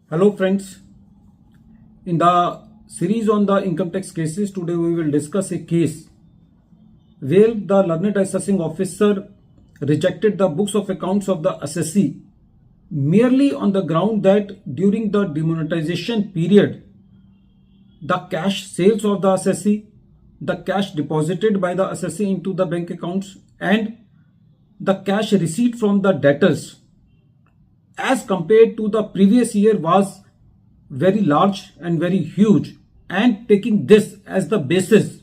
Hello friends, in the series on the income tax cases, today we will discuss a case where the learned assessing officer rejected the books of accounts of the assessee merely on the ground that during the demonetization period, the cash sales of the assessee, the cash deposited by the assessee into the bank accounts and the cash receipt from the debtors as compared to the previous year was very large and very huge, and taking this as the basis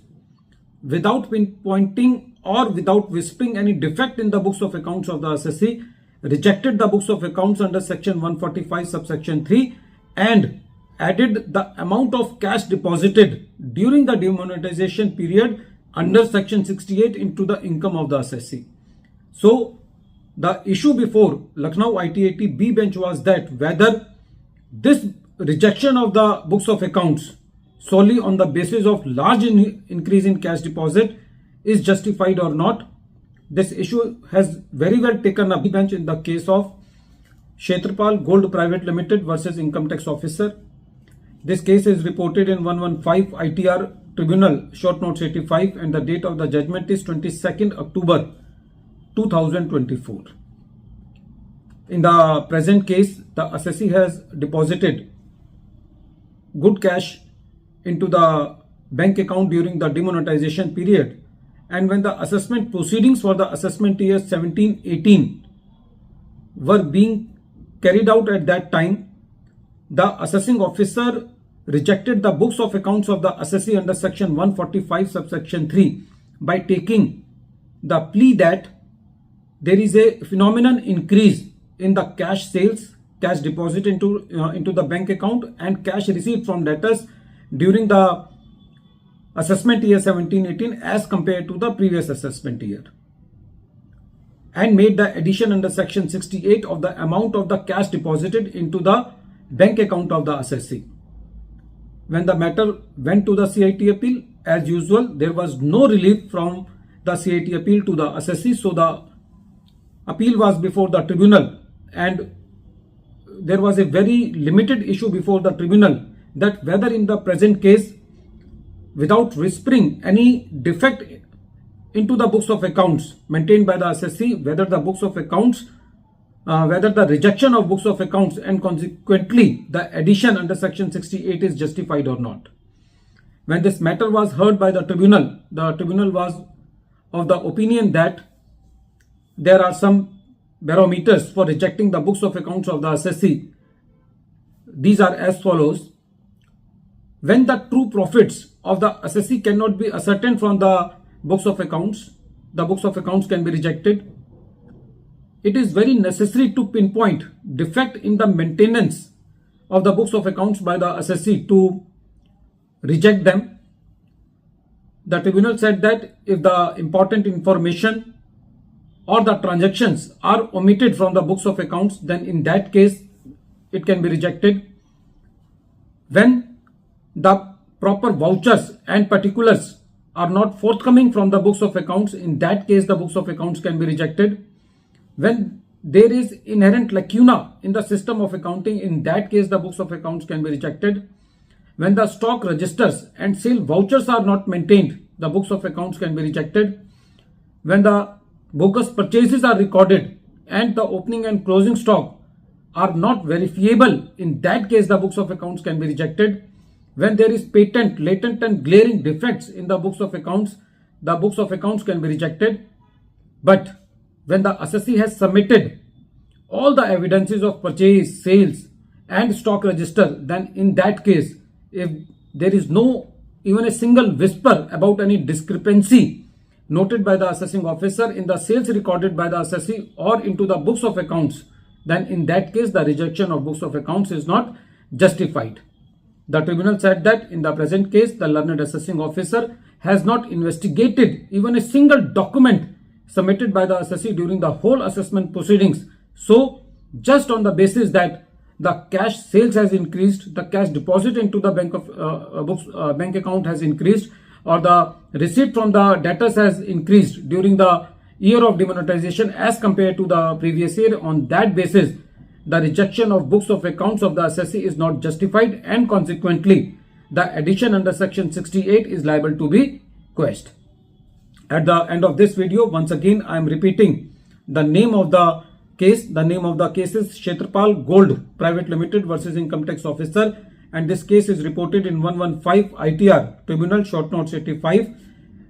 without pinpointing or without whispering any defect in the books of accounts of the assessee, rejected the books of accounts under section 145 subsection 3 and added the amount of cash deposited during the demonetization period under section 68 into the income of the assessee. So the issue before Lucknow ITAT B bench was that whether this rejection of the books of accounts solely on the basis of large increase in cash deposit is justified or not. This issue has very well taken a B bench in the case of Kshetrapal Gold Private Limited versus Income Tax Officer. This case is reported in 115 ITR Tribunal Short Notes 85 and the date of the judgment is 22nd October 2024. In the present case, the assessee has deposited good cash into the bank account during the demonetization period, and when the assessment proceedings for the assessment year 17-18 were being carried out at that time, the assessing officer rejected the books of accounts of the assessee under section 145 subsection 3 by taking the plea that there is a phenomenon increase in the cash sales, cash deposit into the bank account and cash receipt from debtors during the assessment year 17-18 as compared to the previous assessment year, and made the addition under section 68 of the amount of the cash deposited into the bank account of the assessee. When the matter went to the CIT appeal, as usual, there was no relief from the CIT appeal to the assessee, so the appeal was before the tribunal and there was a very limited issue before the tribunal that whether in the present case, without whispering any defect into the books of accounts maintained by the assessee, whether the books of accounts, whether the rejection of books of accounts and consequently the addition under section 68 is justified or not. When this matter was heard by the tribunal was of the opinion that there are some barometers for rejecting the books of accounts of the assessee. These are as follows. When the true profits of the assessee cannot be ascertained from the books of accounts, the books of accounts can be rejected. It is very necessary to pinpoint defect in the maintenance of the books of accounts by the assessee to reject them. The tribunal said that if the important information or the transactions are omitted from the books of accounts, then in that case it can be rejected. When the proper vouchers and particulars are not forthcoming from the books of accounts, in that case the books of accounts can be rejected. When there is inherent lacuna in the system of accounting, in that case the books of accounts can be rejected. When the stock registers and sale vouchers are not maintained, the books of accounts can be rejected. When the bogus purchases are recorded and the opening and closing stock are not verifiable, in that case the books of accounts can be rejected. When there is patent, latent and glaring defects in the books of accounts, the books of accounts can be rejected. But when the assessee has submitted all the evidences of purchase, sales and stock register, then in that case, if there is no even a single whisper about any discrepancy noted by the assessing officer in the sales recorded by the assessee or into the books of accounts, then in that case the rejection of books of accounts is not justified. The tribunal said that in the present case the learned assessing officer has not investigated even a single document submitted by the assessee during the whole assessment proceedings. So just on the basis that the cash sales has increased, the cash deposit into the bank account has increased, or the receipt from the debtors has increased during the year of demonetization as compared to the previous year, on that basis the rejection of books of accounts of the assessee is not justified and consequently the addition under section 68 is liable to be quashed. At the end of this video, once again I am repeating the name of the case. The name of the case is Kshetrapal Gold Private Limited versus Income Tax Officer, and this case is reported in 115 ITR Tribunal Short Notes 85.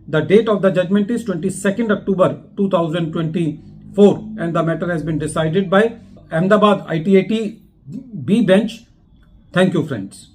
The date of the judgment is 22nd October 2024 and the matter has been decided by Ahmedabad ITAT B bench. Thank you friends.